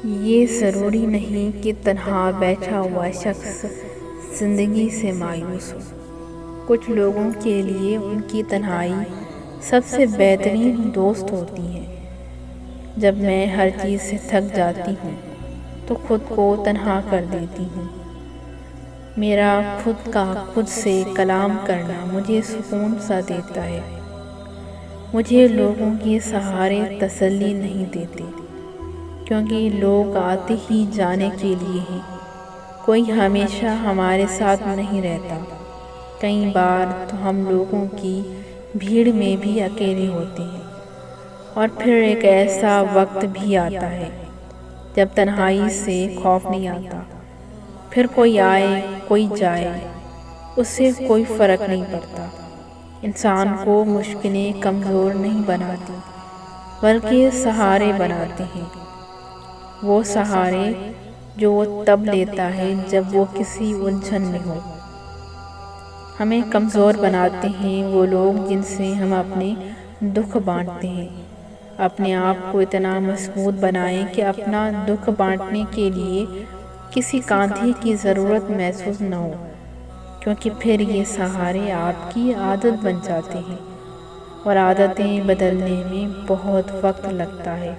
یہ ضروری نہیں کہ تنہا بیٹھا ہوا شخص زندگی سے مایوس ہو۔ کچھ لوگوں کے لیے ان کی تنہائی سب سے بہترین دوست ہوتی ہے۔ جب میں ہر چیز سے تھک جاتی ہوں تو خود کو تنہا کر دیتی ہوں۔ میرا خود کا خود سے کلام کرنا مجھے سکون سا دیتا ہے۔ مجھے لوگوں کے سہارے تسلی نہیں دیتے، کیونکہ لوگ آتے ہی جانے کے لیے ہیں۔ کوئی ہمیشہ ہمارے ساتھ نہیں رہتا۔ کئی بار تو ہم لوگوں کی بھیڑ میں بھی اکیلے ہوتے ہیں۔ اور پھر ایک ایسا وقت بھی آتا ہے جب تنہائی سے خوف نہیں آتا۔ پھر کوئی آئے کوئی جائے، اس سے کوئی فرق نہیں پڑتا۔ انسان کو مشکلیں کمزور نہیں بناتی، بلکہ سہارے بناتے ہیں۔ وہ سہارے جو وہ تب لیتا ہے جب وہ کسی الجھن میں ہو۔ ہمیں کمزور بناتے ہیں وہ لوگ جن سے ہم اپنے دکھ بانٹتے ہیں۔ اپنے آپ کو اتنا مضبوط بنائیں کہ اپنا دکھ بانٹنے کے لیے کسی کاندھے کی ضرورت محسوس نہ ہو، کیونکہ پھر یہ سہارے آپ کی عادت بن جاتے ہیں، اور عادتیں بدلنے میں بہت وقت لگتا ہے۔